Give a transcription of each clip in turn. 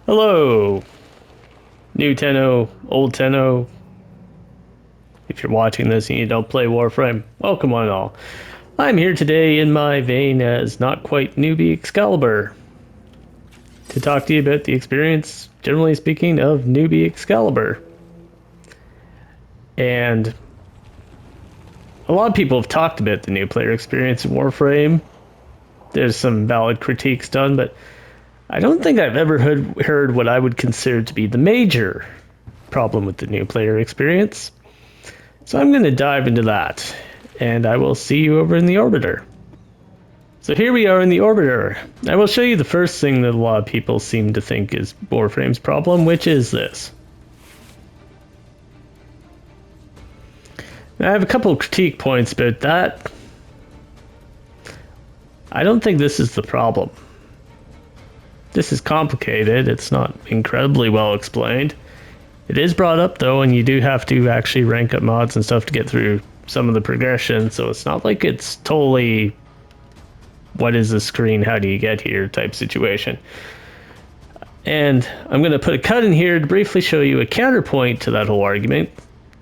Hello, new Tenno, old Tenno. If you're watching this and you don't play Warframe, welcome on all. I'm here today in my vein as not quite newbie Excalibur to talk to you about the experience, generally speaking, of newbie Excalibur. And a lot of people have talked about the new player experience in Warframe. There's some valid critiques done, but I don't think I've ever heard what I would consider to be the major problem with the new player experience. So I'm going to dive into that, and I will see you over in the Orbiter. So here we are in the Orbiter. I will show you the first thing that a lot of people seem to think is Warframe's problem, which is this. Now, I have a couple of critique points about that. I don't think this is the problem. This is complicated. It's not incredibly well explained. It is brought up though, and you do have to actually rank up mods and stuff to get through some of the progression, so it's not like it's totally what is the screen, how do you get here type situation. And I'm going to put a cut in here to briefly show you a counterpoint to that whole argument.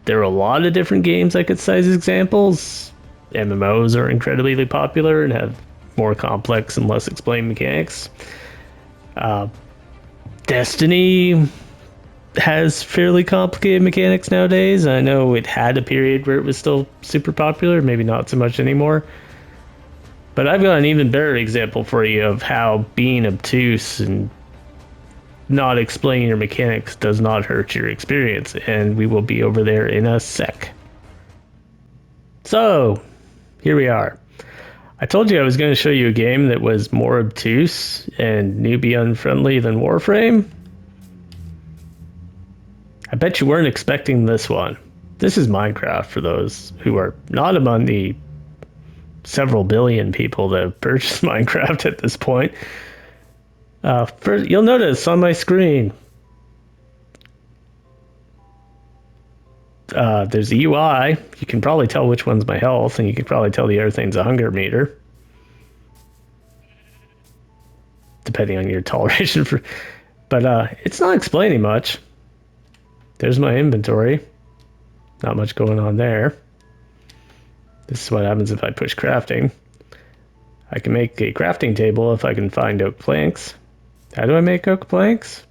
There are a lot of different games I could cite as examples. MMOs are incredibly popular and have more complex and less explained mechanics. Destiny has fairly complicated mechanics nowadays. I know it had a period where it was still super popular, maybe not so much anymore. But I've got an even better example for you of how being obtuse and not explaining your mechanics does not hurt your experience, and we will be over there in a sec. So, here we are. I told you I was going to show you a game that was more obtuse and newbie unfriendly than Warframe. I bet you weren't expecting this one. This is Minecraft for those who are not among the several billion people that have purchased Minecraft at this point. First, you'll notice on my screen, there's a UI. You can probably tell which one's my health, and you can probably tell the other thing's a hunger meter, depending on your toleration for. But it's not explaining much. There's my inventory. Not much going on there. This is what happens if I push crafting. I can make a crafting table if I can find oak planks. How do I make oak planks?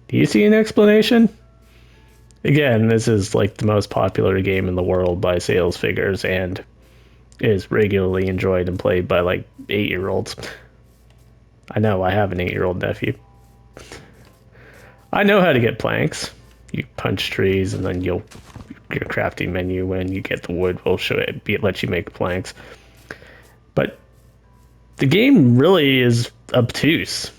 Do you see an explanation? Again, this is like the most popular game in the world by sales figures and is regularly enjoyed and played by like 8-year-olds. I know, I have an 8-year-old nephew. I know how to get planks. You punch trees and then your crafting menu, when you get the wood, will show it, let you make planks. But the game really is obtuse.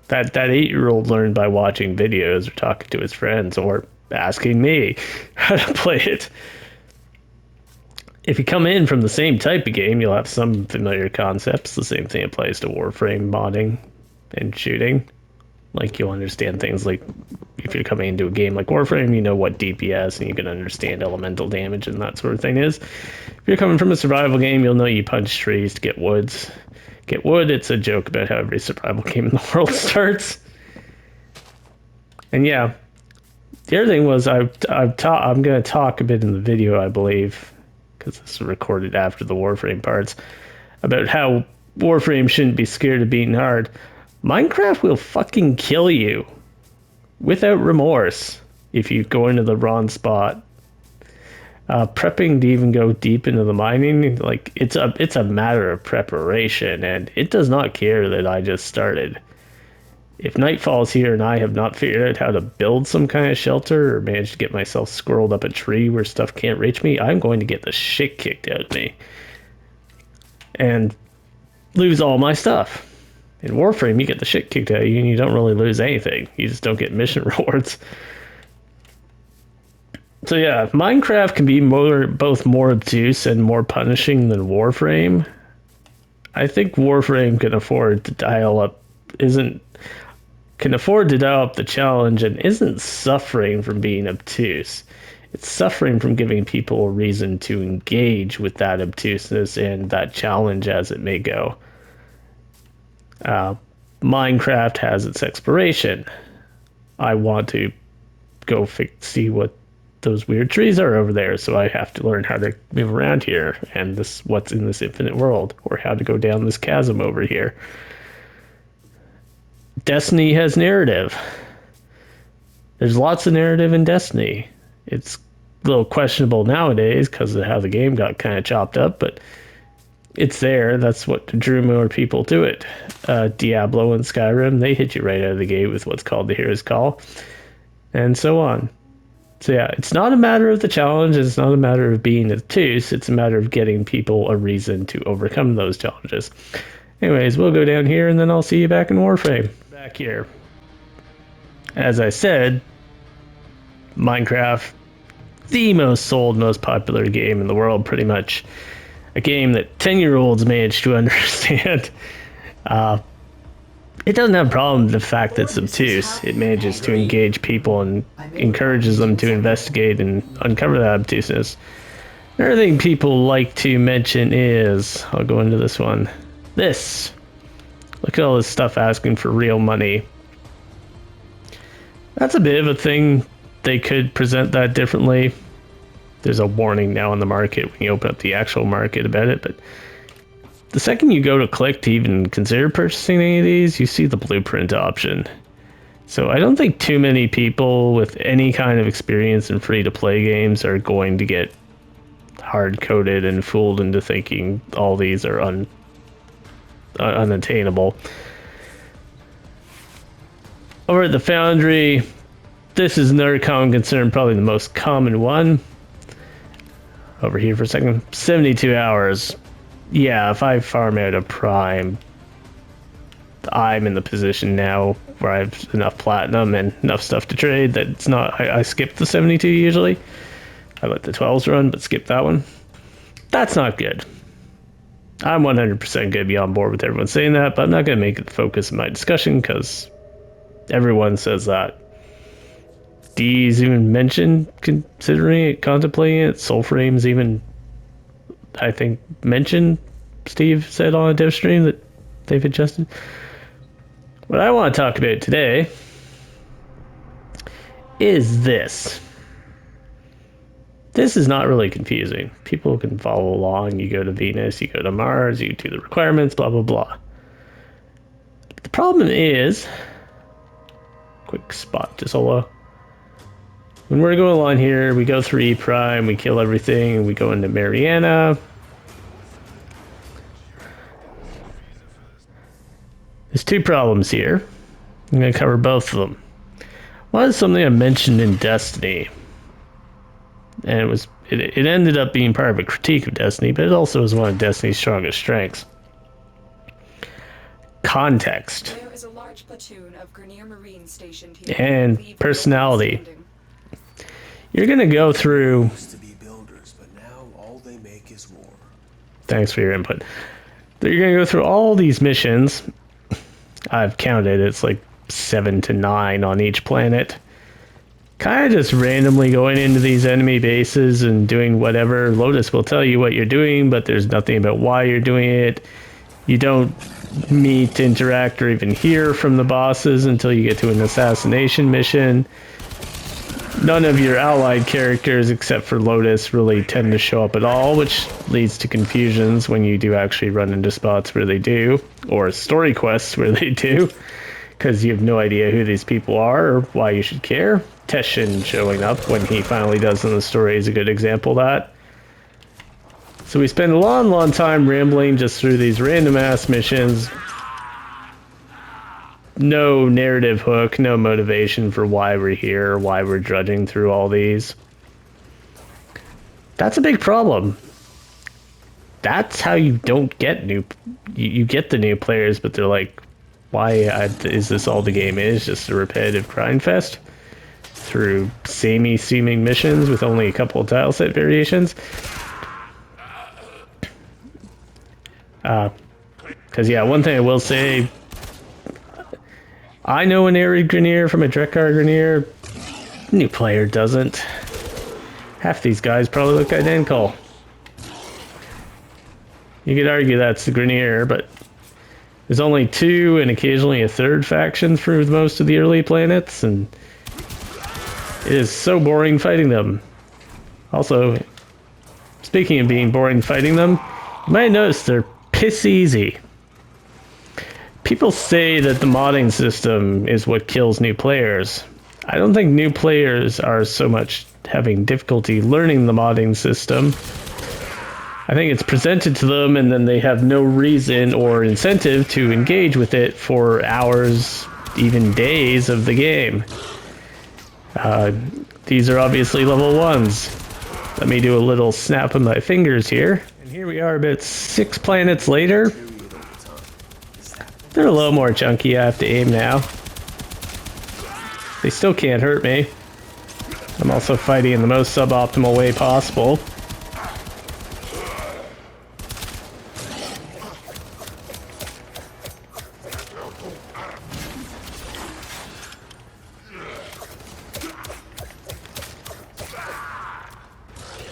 That 8-year-old learned by watching videos or talking to his friends or asking me how to play it. If you come in from the same type of game, you'll have some familiar concepts. The same thing applies to Warframe modding and shooting. Like, you'll understand things like, if you're coming into a game like Warframe, you know what DPS and you can understand elemental damage and that sort of thing is. If you're coming from a survival game, you'll know you punch trees to get woods. Get wood, it's a joke about how every survival game in the world starts. And yeah, the other thing was I'm going to talk a bit in the video, I believe, because this is recorded after the Warframe parts, about how Warframe shouldn't be scared of being hard. Minecraft will fucking kill you without remorse if you go into the wrong spot. Prepping to even go deep into the mining, like it's a matter of preparation, and it does not care that I just started. If night falls here and I have not figured out how to build some kind of shelter or managed to get myself squirreled up a tree where stuff can't reach me, I'm going to get the shit kicked out of me and lose all my stuff. In Warframe, you get the shit kicked out of you and you don't really lose anything. You just don't get mission rewards. So yeah, Minecraft can be both more obtuse and more punishing than Warframe. I think Warframe can afford to dial up the challenge and isn't suffering from being obtuse. It's suffering from giving people a reason to engage with that obtuseness and that challenge as it may go. Minecraft has its exploration. I want to go see what those weird trees are over there, so I have to learn how to move around here and what's in this infinite world, or how to go down this chasm over here. Destiny has narrative. There's lots of narrative in Destiny. It's a little questionable nowadays because of how the game got kind of chopped up, but it's there. That's what drew more people to it. Diablo and Skyrim, they hit you right out of the gate with what's called the Hero's Call, and so on. So yeah, it's not a matter of the challenge. It's not a matter of being obtuse. It's a matter of getting people a reason to overcome those challenges. Anyways, we'll go down here, and then I'll see you back in Warframe. Back here. As I said, Minecraft, the most sold, most popular game in the world, pretty much. A game that 10-year-olds manage to understand. It doesn't have a problem with the fact that it's obtuse. It manages to engage people and encourages them to investigate and uncover that obtuseness. Another thing people like to mention is, I'll go into this one, this. Look at all this stuff asking for real money. That's a bit of a thing. They could present that differently. There's a warning now on the market when you open up the actual market about it, but the second you go to click to even consider purchasing any of these, you see the blueprint option. So I don't think too many people with any kind of experience in free-to-play games are going to get hard-coded and fooled into thinking all these are unattainable. Over at the Foundry, this is another common concern, probably the most common one. Over here for a second, 72 hours. Yeah, if I farm out a prime, I'm in the position now where I have enough platinum and enough stuff to trade that it's not, I skip the 72 usually. I let the 12s run, but skip that one. That's not good. I'm 100% going to be on board with everyone saying that, but I'm not going to make it the focus of my discussion because everyone says that. D's even mentioned considering it, contemplating it. Soulframe's even, I think, mentioned, Steve said on a dev stream that they've adjusted. What I want to talk about today is this. This is not really confusing. People can follow along. You go to Venus, you go to Mars, you do the requirements, blah, blah, blah. The problem is, quick spot to solo. When we're going along here, we go through E Prime, we kill everything, we go into Mariana. There's two problems here. I'm going to cover both of them. One is something I mentioned in Destiny. And it ended up being part of a critique of Destiny, but it also is one of Destiny's strongest strengths. Context. There is a large platoon of Grenier Marines stationed here. And personality. You're going to go through... Thanks for your input. You're going to go through all these missions. I've counted. It's like 7 to 9 on each planet. Kind of just randomly going into these enemy bases and doing whatever. Lotus will tell you what you're doing, but there's nothing about why you're doing it. You don't meet, interact, or even hear from the bosses until you get to an assassination mission. None of your allied characters, except for Lotus, really tend to show up at all, which leads to confusions when you do actually run into spots where they do, or story quests where they do, because you have no idea who these people are or why you should care. Teshin showing up when he finally does in the story is a good example of that. So we spend a long time rambling just through these random-ass missions. No narrative hook, no motivation for why we're here, why we're drudging through all these. That's a big problem. That's how you don't get you get the new players, but they're like, why is this all the game is? Just a repetitive grind fest through samey seeming missions with only a couple of tile set variations. Because yeah, one thing I will say, I know an Arid Grenier from a Drekar Grenier. New player doesn't. Half these guys probably look identical. You could argue that's the Grenier, but there's only two and occasionally a third faction for most of the early planets, and it is so boring fighting them. Also, speaking of being boring fighting them, you might notice they're piss easy. People say that the modding system is what kills new players. I don't think new players are so much having difficulty learning the modding system. I think it's presented to them and then they have no reason or incentive to engage with it for hours, even days of the game. These are obviously level 1s. Let me do a little snap of my fingers here. And here we are about 6 planets later. They're a little more chunky, I have to aim now. They still can't hurt me. I'm also fighting in the most suboptimal way possible.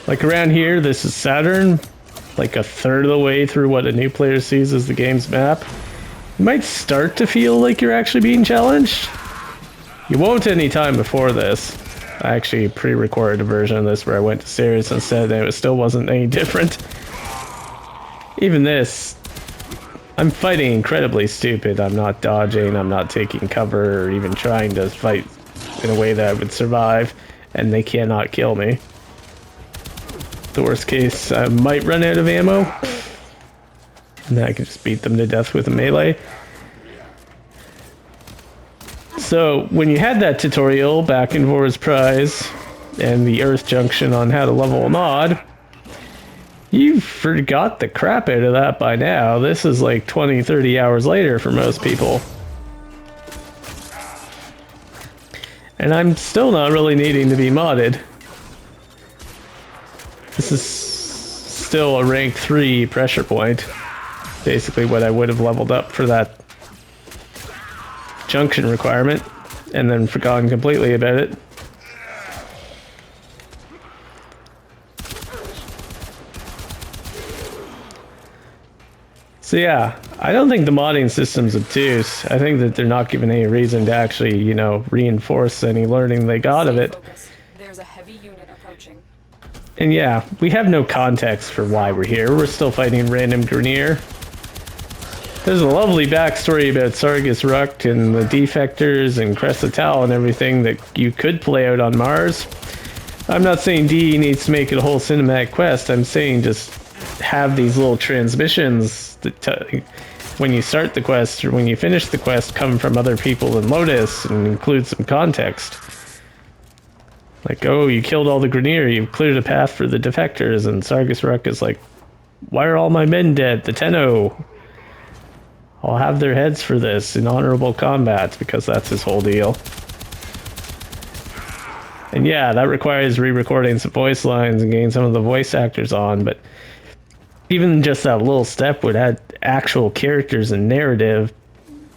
Like around here, this is Saturn, like a third of the way through what a new player sees as the game's map. You might start to feel like you're actually being challenged. You won't any time before this. I actually pre-recorded a version of this where I went to Sirius instead and it still wasn't any different. Even this, I'm fighting incredibly stupid. I'm not dodging, I'm not taking cover or even trying to fight in a way that I would survive, and they cannot kill me. The worst case, I might run out of ammo, and then I can just beat them to death with a melee. So, when you had that tutorial back in Vor's Prize, and the Earth Junction on how to level a mod, you forgot the crap out of that by now. This is like 20, 30 hours later for most people. And I'm still not really needing to be modded. This is still a rank 3 pressure point. Basically what I would have leveled up for that junction requirement, and then forgotten completely about it. So yeah, I don't think the modding system's obtuse. I think that they're not given any reason to actually, you know, reinforce any learning they got of it. There's a heavy unit approaching. And yeah, we have no context for why we're here. We're still fighting random Grenier. There's a lovely backstory about Sargus Ruck and the defectors and Cressatal and everything that you could play out on Mars. I'm not saying DE needs to make it a whole cinematic quest. I'm saying just have these little transmissions that when you start the quest or when you finish the quest come from other people in Lotus and include some context. Like, oh, you killed all the Grenier, you've cleared a path for the defectors, and Sargus Ruck is like, why are all my men dead? The Tenno. I'll have their heads for this in honorable combat, because that's his whole deal. And yeah, that requires re-recording some voice lines and getting some of the voice actors on, but even just that little step would add actual characters and narrative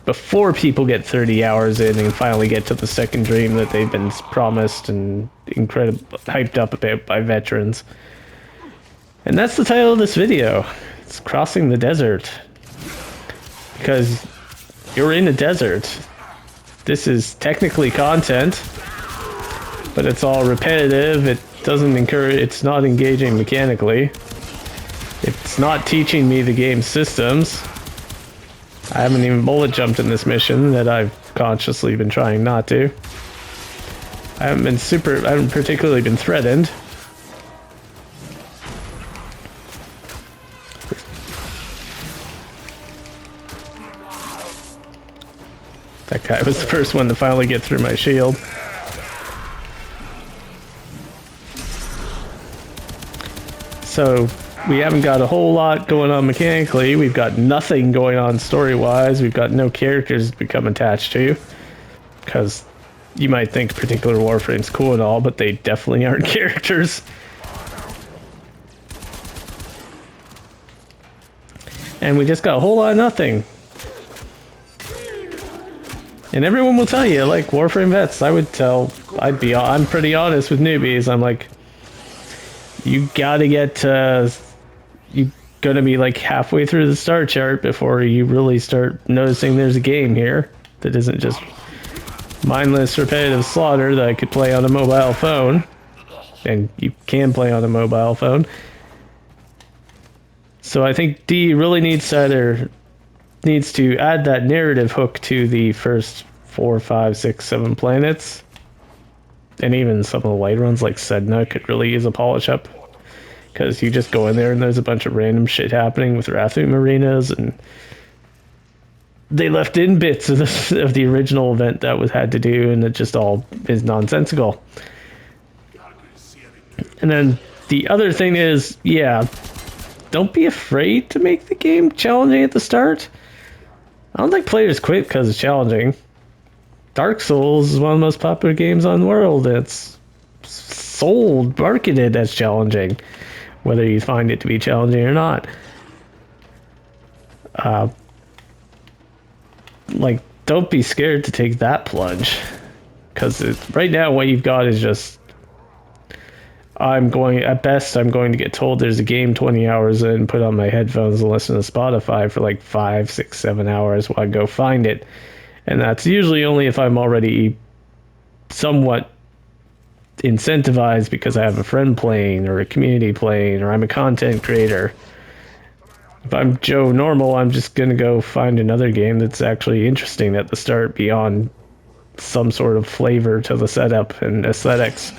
before people get 30 hours in and finally get to the second dream that they've been promised and incredibly hyped up about by veterans. And that's the title of this video. It's Crossing the Desert. Because you're in a desert. This is technically content, but it's all repetitive. It doesn't encourage, it's not engaging mechanically. It's not teaching me the game's systems. I haven't even bullet jumped in this mission that I've consciously been trying not to. I haven't particularly been threatened. That guy was the first one to finally get through my shield. So we haven't got a whole lot going on mechanically. We've got nothing going on story-wise. We've got no characters to become attached to. Because you might think particular Warframe's cool and all, but they definitely aren't characters. And we just got a whole lot of nothing. And everyone will tell you, like Warframe vets, I'm pretty honest with newbies. I'm like, You gotta get you gonna be like halfway through the star chart before you really start noticing there's a game here that isn't just mindless repetitive slaughter that I could play on a mobile phone. And you can play on a mobile phone. So I think D really needs to add that narrative hook to the first 4, 5, 6, 7 planets. And even some of the light ones like Sedna could really use a polish up. Because you just go in there and there's a bunch of random shit happening with Rathum arenas, and they left in bits of the original event that was had to do, and it just all is nonsensical. And then the other thing is, yeah, don't be afraid to make the game challenging at the start. I don't think players quit because it's challenging. Dark Souls is one of the most popular games on the world. It's sold, marketed as challenging, whether you find it to be challenging or not. Like, don't be scared to take that plunge, because right now what you've got is just, I'm going to get told there's a game 20 hours in, put on my headphones and listen to Spotify for like 5, 6, 7 hours while I go find it. And that's usually only if I'm already somewhat incentivized because I have a friend playing or a community playing or I'm a content creator. If I'm Joe Normal, I'm just going to go find another game that's actually interesting at the start beyond some sort of flavor to the setup and aesthetics,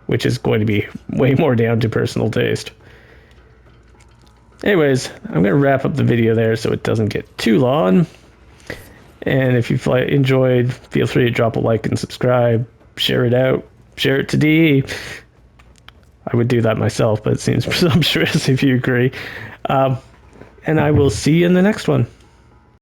which is going to be way more down to personal taste. Anyways, I'm going to wrap up the video there so it doesn't get too long. And if you've enjoyed, feel free to drop a like and subscribe. Share it out. Share it to D. I would do that myself, but it seems presumptuous if you agree. And I will see you in the next one.